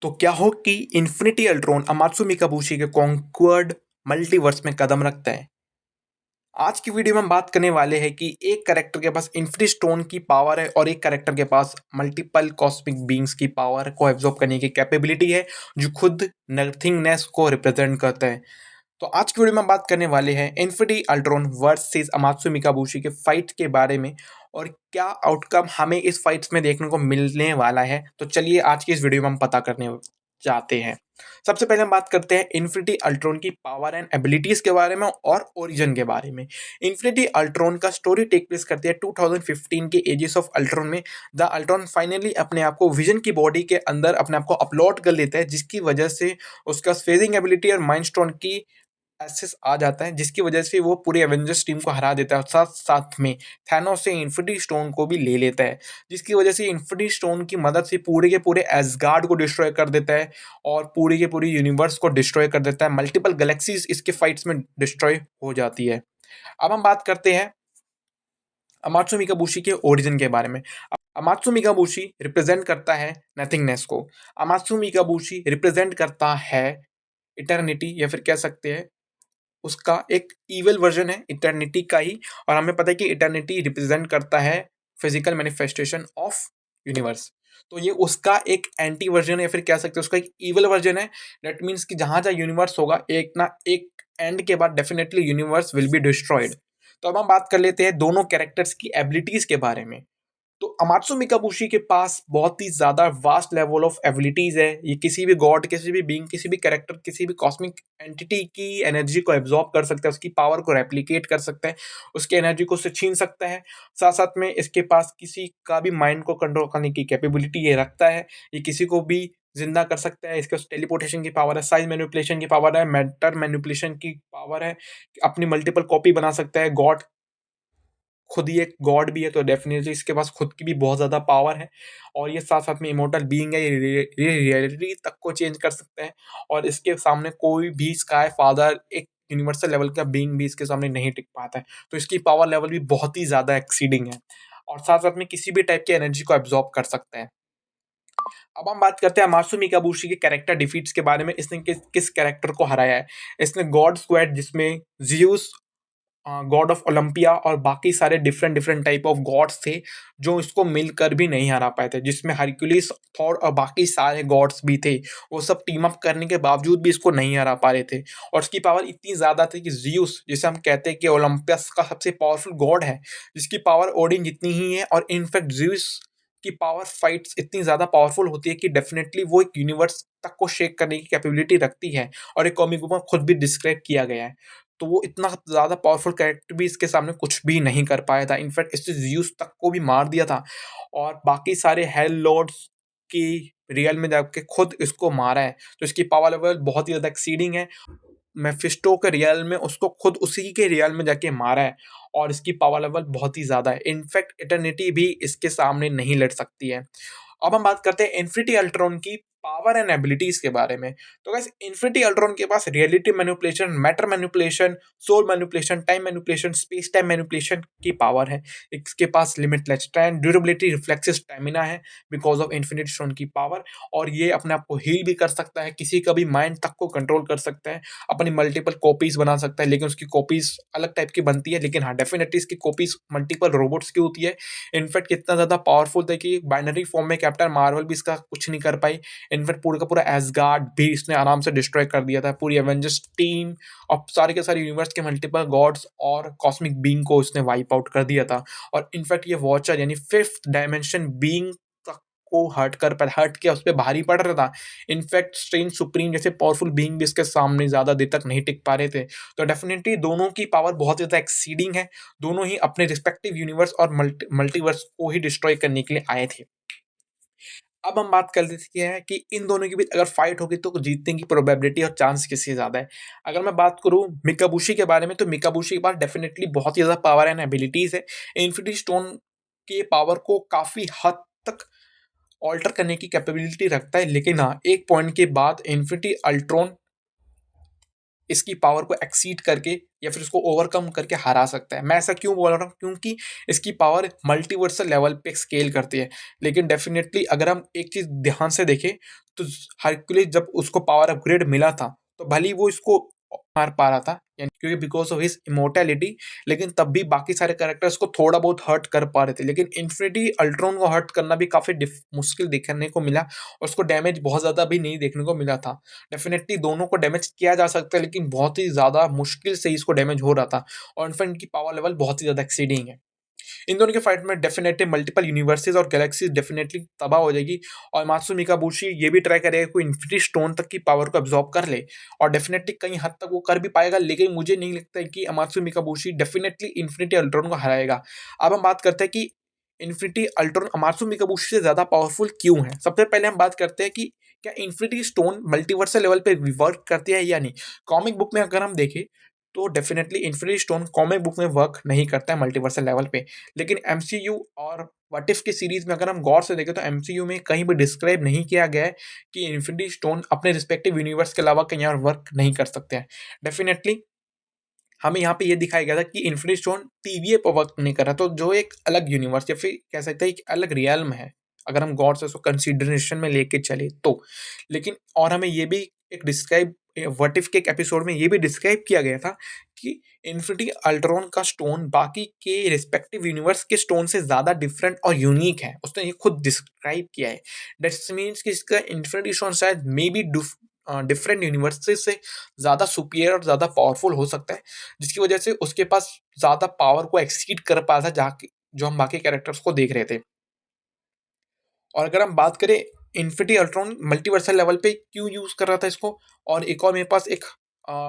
तो क्या हो कि इन्फिनिटी अल्ट्रॉन अमात्सु मिकाबुशी के कॉन्क्वर्ड मल्टीवर्स में कदम रखता है। आज की वीडियो में हम बात करने वाले हैं कि एक कैरेक्टर के पास इन्फिनिटी स्टोन की पावर है और एक कैरेक्टर के पास मल्टीपल कॉस्मिक बीइंग्स की पावर को एब्जॉर्ब करने की कैपेबिलिटी है, जो खुद नथिंगनेस को रिप्रेजेंट करता है। तो आज की वीडियो में हम बात करने वाले हैं इन्फिनिटी अल्ट्रॉन वर्सेस अमात्सु मिकाबुशी के फाइट के बारे में और क्या आउटकम हमें इस फाइट्स में देखने को मिलने वाला है। तो चलिए आज की इस वीडियो में हम पता करने जाते हैं। सबसे पहले हम बात करते हैं इन्फिनिटी अल्ट्रॉन की पावर एंड एबिलिटीज के बारे में और ओरिजिन के बारे में। इन्फिनिटी अल्ट्रॉन का स्टोरी टेक प्लेस करती है 2015 के एजेस ऑफ अल्ट्रॉन में। द अल्ट्रॉन फाइनली अपने आप को विजन की बॉडी के अंदर अपने आप को अपलोड कर लेता है, जिसकी वजह से उसका फेजिंग एबिलिटी और माइंड स्टोन की एक्सेस आ जाता है, जिसकी वजह से वो पूरी एवेंजर्स टीम को हरा देता है और साथ साथ में थैनोस से इन्फिनिटी स्टोन को भी ले लेता है, जिसकी वजह से इन्फिनिटी स्टोन की मदद से पूरे के पूरे एसगार्ड को डिस्ट्रॉय कर देता है और पूरी के पूरी यूनिवर्स को डिस्ट्रॉय कर देता है। मल्टीपल गैलेक्सीज इसके फाइट्स में डिस्ट्रॉय हो जाती है। अब हम बात करते हैं अमात्सु मिकाबुशी के ओरिजिन के बारे में। अमात्सु मिकाबुशी रिप्रेजेंट करता है नथिंगनेस को। अमात्सु मिकाबुशी रिप्रेजेंट करता है इटर्निटी, या फिर कह सकते हैं उसका एक इविल वर्जन है इटर्निटी का ही। और हमें पता है कि इटर्निटी रिप्रेजेंट करता है फिजिकल मैनिफेस्टेशन ऑफ यूनिवर्स। तो ये उसका एक एंटी वर्जन है, या फिर कह सकते हैं उसका एक इविल वर्जन है। दैट मीन्स कि जहां जहां यूनिवर्स होगा, एक ना एक एंड के बाद definitely universe will be destroyed. तो अब हम बात कर लेते हैं दोनों कैरेक्टर्स की एबिलिटीज के बारे में। तो अमात्सु मिकाबुशी के पास बहुत ही ज्यादा वास्ट लेवल ऑफ एबिलिटीज है। ये किसी भी गॉड, किसी भी बीइंग, किसी भी कैरेक्टर, किसी भी कॉस्मिक एंटिटी की एनर्जी को एब्जॉर्ब कर सकता है, उसकी पावर को रेप्लिकेट कर सकता है, उसकी एनर्जी को उससे छीन सकता है। साथ साथ में इसके पास किसी का भी माइंड को कंट्रोल करने की कैपेबिलिटी ये रखता है। ये किसी को भी जिंदा कर सकता है। इसके पास टेलीपोर्टेशन की पावर है, साइज मैनिपुलेशन की पावर है, मैटर मैनिपुलेशन की पावर है, अपनी मल्टीपल कॉपी बना सकता है। गॉड खुद ही एक गॉड भी है, तो डेफिनेटली इसके पास खुद की भी बहुत ज़्यादा पावर है। और ये साथ साथ में इमोर्टल बीइंग है, ये रियलिटी तक को चेंज कर सकते हैं। और इसके सामने कोई भी स्काई फादर, एक यूनिवर्सल लेवल का बीइंग भी इसके सामने नहीं टिक पाता है। तो इसकी पावर लेवल भी बहुत ही ज़्यादा एक्सीडिंग है और साथ साथ में किसी भी टाइप की एनर्जी को एब्जॉर्ब कर सकता है। अब हम बात करते हैं अमात्सु मिकाबुशी के कैरेक्टर डिफीट्स के बारे में। इसने किस किस कैरेक्टर को हराया है। इसने गॉड स्क्वाड, जिसमें जियूस गॉड ऑफ ओलंपिया और बाकी सारे different different type of gods थे, जो इसको मिलकर भी नहीं हरा पाए थे, जिसमें हरक्यूलिस, थॉर और बाकी सारे गॉड्स भी थे। वो सब टीम अप करने के बावजूद भी इसको नहीं हरा पा रहे थे। और उसकी पावर इतनी ज़्यादा थी कि जियूस, जिसे हम कहते हैं कि ओलंपस का सबसे पावरफुल गॉड है, जिसकी पावर ओडिन जितनी ही है। और इनफैक्ट जियूस की पावर फाइट्स इतनी ज़्यादा पावरफुल होती है कि डेफिनेटली वो एक यूनिवर्स तक को शेक करने की कैपेबिलिटी रखती है। और एक कॉमिक बुक में खुद भी डिस्क्राइब किया गया है। तो वो इतना ज़्यादा पावरफुल कैरेक्टर भी इसके सामने कुछ भी नहीं कर पाया था। इनफैक्ट इसने ज़्यूस तक को भी मार दिया था और बाकी सारे हेल लॉर्ड्स की रियल में जाके खुद इसको मारा है। तो इसकी पावर लेवल बहुत ही ज़्यादा एक्सीडिंग है। मेफिस्टो के रियल में उसको खुद उसी के रियल में जाके मारा है और इसकी पावर लेवल बहुत ही ज़्यादा है। इनफैक्ट इटर्निटी भी इसके सामने नहीं लड़ सकती है। अब हम बात करते हैं इन्फिनिटी अल्ट्रॉन की पावर एंड एबिलिटीज के बारे में। तो गाइस, इन्फिनिटी अल्ट्रॉन के पास reality manipulation, matter manipulation, soul manipulation, time manipulation, space time manipulation की पावर है। इसके पास limitless strength, durability, reflexive stamina है बिकॉज ऑफ इन्फिनिटी स्टोन की पावर। और ये अपने आप को हील भी कर सकता है, किसी का भी माइंड तक को कंट्रोल कर सकता है, अपनी मल्टीपल कॉपीज बना सकता है। लेकिन उसकी कॉपीज अलग टाइप की बनती है, लेकिन हाँ डेफिनेटली इसकी कॉपीज मल्टीपल रोबोट्स की होती है। इनफैक्ट कितना ज़्यादा पावरफुल था कि बाइनरी फॉर्म में कैप्टन मार्वल भी इसका कुछ नहीं कर पाई। इनफैक्ट पूरा का पूरा एसगार्ड भी इसने आराम से डिस्ट्रॉय कर दिया था। पूरी एवेंजर्स टीम और सारे के सारे यूनिवर्स के मल्टीपल गॉड्स और कॉस्मिक बीइंग को इसने वाइप आउट कर दिया था। और इनफैक्ट ये वॉचर यानी फिफ्थ डायमेंशन बीइंग को हर्ट किया, उस पर भारी पड़ रहा था। इनफैक्ट स्ट्रेंज सुप्रीम जैसे पावरफुल बीइंग भी इसके सामने ज्यादा देर तक नहीं टिक पा रहे थे। तो डेफिनेटली दोनों की पावर बहुत ज्यादा एक्सीडिंग है। दोनों ही अपने रिस्पेक्टिव यूनिवर्स और मल्टीवर्स को ही डिस्ट्रॉय करने के लिए आए थे। अब हम बात कर लेते हैं कि इन दोनों के बीच अगर फाइट होगी तो जीतने की प्रोबेबिलिटी और चांस किसकी ज़्यादा है। अगर मैं बात करूं मिकाबुशी के बारे में, तो मिकाबुशी के पास डेफिनेटली बहुत ही ज़्यादा पावर एंड एबिलिटीज़ है। इन्फिनिटी स्टोन के पावर को काफ़ी हद तक ऑल्टर करने की कैपेबिलिटी रखता है। लेकिन हाँ, एक पॉइंट के बाद इन्फिनिटी अल्ट्रॉन इसकी पावर को एक्सीड करके या फिर उसको ओवरकम करके हरा सकता है। मैं ऐसा क्यों बोल रहा हूँ? क्योंकि इसकी पावर मल्टीवर्सल लेवल पे स्केल करती है। लेकिन डेफिनेटली अगर हम एक चीज ध्यान से देखें तो हरक्यूलिस जब उसको पावर अपग्रेड मिला था तो भले ही वो इसको मार पा रहा था, यानी क्योंकि बिकॉज ऑफ हिज इमोर्टैलिटी, लेकिन तब भी बाकी सारे कैरेक्टर्स को थोड़ा बहुत हर्ट कर पा रहे थे। लेकिन इन्फिनिटी अल्ट्रॉन को हर्ट करना भी काफी मुश्किल देखने को मिला और उसको डैमेज बहुत ज्यादा भी नहीं देखने को मिला था। डेफिनेटली दोनों को डैमेज किया जा सकता है, लेकिन बहुत ही ज्यादा मुश्किल से इसको डैमेज हो रहा था और इनफैक्ट इनकी पावर लेवल बहुत ही ज्यादा एक्सीडिंग है। इन दोनों के फाइट में डेफिनेटली मल्टीपल यूनिवर्सेस और गैलेक्सीज डेफिनेटली तबाह हो जाएगी और मात्सुमी काबुशी ये भी ट्राई करेगा कोई इन्फिनिटी स्टोन तक की पावर को अब्सॉर्ब कर ले और डेफिनेटली कहीं हद तक वो कर भी पाएगा। लेकिन मुझे नहीं लगता है कि अमात्सुमी काबुशी डेफिनेटली इन्फिनिटी अल्ट्रॉन को हराएगा। अब हम बात करते हैं कि इन्फिनिटी अल्ट्रॉन अमात्सुमी काबुशी से ज्यादा पावरफुल क्यों है। सबसे पहले हम बात करते हैं कि क्या इन्फिनिटी स्टोन मल्टीवर्सल लेवल पे वर्क करती है या नहीं। कॉमिक बुक में अगर हम देखें तो definitely infinity stone comic book में वर्क नहीं करता है मल्टीवर्सल लेवल पे। लेकिन एमसीयू और व्हाट इफ की सीरीज में अगर हम गौर से देखें तो एमसीयू में कहीं भी डिस्क्राइब नहीं किया गया है कि इन्फिनिटी स्टोन अपने रिस्पेक्टिव यूनिवर्स के अलावा कहीं और वर्क नहीं कर सकते हैं। डेफिनेटली हमें यहाँ पे ये दिखाया गया था कि इन्फिनिटी स्टोन टीवीए पर वर्क नहीं कर रहा, तो जो एक अलग यूनिवर्स या फिर कह सकते हैं एक अलग रियल्म है अगर हम गॉड से उसको कंसिडरेशन में लेके चले तो। लेकिन और हमें ये भी एक डिस्क्राइब व्हाट इफ के एक एपिसोड में ये भी डिस्क्राइब किया गया था कि इन्फिनिटी अल्ट्रॉन का स्टोन बाकी के रिस्पेक्टिव यूनिवर्स के स्टोन से ज़्यादा डिफरेंट और यूनिक है। उसने ये खुद डिस्क्राइब किया है। दैट्स मीन्स कि इसका इन्फिनिटी स्टोन शायद मे बी डिफरेंट यूनिवर्सेस से ज़्यादा सुपिरियर और ज़्यादा पावरफुल हो सकता है, जिसकी वजह से उसके पास ज़्यादा पावर को एक्सीड कर पाता जाके जो हम बाकी कैरेक्टर्स को देख रहे थे। और अगर हम बात करें इन्फिनिटी अल्ट्रॉन मल्टीवर्सल लेवल पे क्यों यूज़ कर रहा था इसको, और एक और मेरे पास एक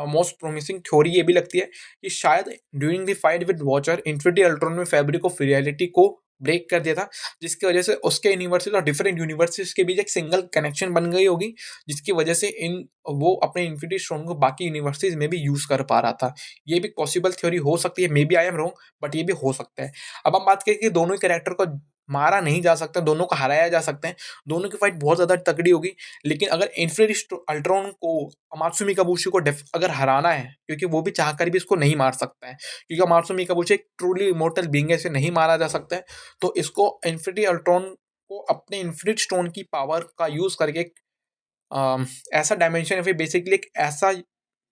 मोस्ट प्रोमिसिंग थ्योरी ये भी लगती है कि शायद during the fight with watcher infinity Ultron में फैब्रिक ऑफ रियलिटी को ब्रेक कर दिया था, जिसकी वजह से उसके यूनिवर्सेस और डिफरेंट यूनिवर्सेस के बीच एक सिंगल कनेक्शन बन गई होगी, जिसकी वजह से इन वो अपने इन्फिनिटी स्टोन को बाकी यूनिवर्सेस में भी यूज़ कर पा रहा था। ये भी पॉसिबल थ्योरी हो सकती है, maybe I am wrong, but ये भी हो सकता है। अब हम बात करें कि दोनों ही कैरेक्टर को मारा नहीं जा सकता, दोनों को हराया जा सकता है, दोनों की फाइट बहुत ज़्यादा तगड़ी होगी। लेकिन अगर इन्फिनिटी अल्ट्रॉन को अमात्सुमी काबुशी को अगर हराना है, क्योंकि वो भी चाहकर भी इसको नहीं मार सकता है, क्योंकि अमात्सुमी काबुशी एक ट्रूली इमॉर्टल बीइंग है, इसे नहीं मारा जा सकता है। तो इसको इन्फिनिटी अल्ट्रॉन को अपने इन्फिनिट स्टोन की पावर का यूज़ करके ऐसा डायमेंशन या फिर बेसिकली एक ऐसा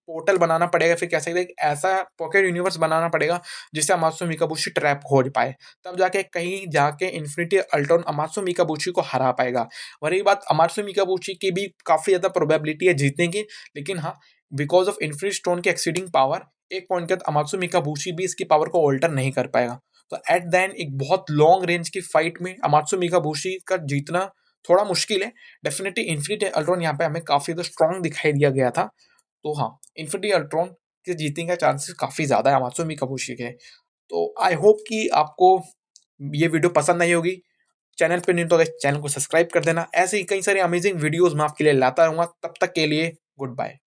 पोर्टल बनाना पड़ेगा, फिर कह सकते हैं एक ऐसा पॉकेट यूनिवर्स बनाना पड़ेगा जिससे अमात्सु मिकाबुशी ट्रैप खोज पाए। तब जाके कहीं जाके इन्फिनिटी अल्ट्रॉन अमात्सु मिकाबुशी को हरा पाएगा। और रही बात अमात्सु मिकाबुशी की भी काफ़ी ज़्यादा प्रोबेबिलिटी है जीतने की, लेकिन हाँ, बिकॉज ऑफ इन्फिनिटी स्टोन की एक्सीडिंग पावर एक पॉइंट के बाद अमात्सु मिकाबुशी भी इसकी पावर को ऑल्टर नहीं कर पाएगा। तो एट द एंड एक बहुत लॉन्ग रेंज की फाइट में अमात्सु मिकाबुशी का जीतना थोड़ा मुश्किल है। डेफिनेटली इन्फिनिटी अल्ट्रॉन यहाँ पे हमें काफ़ी ज़्यादा स्ट्रॉन्ग दिखाई दिया गया था। तो हाँ, इन्फिनिटी अल्ट्रॉन के जीतने का चांसेस काफ़ी ज़्यादा है अमात्सु मिकाबुशी के। तो आई होप कि आपको ये वीडियो पसंद आई होगी। चैनल पे नहीं तो गाइस चैनल को सब्सक्राइब कर देना। ऐसे ही कई सारे अमेजिंग वीडियोज़ मैं आपके लिए लाता रहूँगा। तब तक के लिए गुड बाय।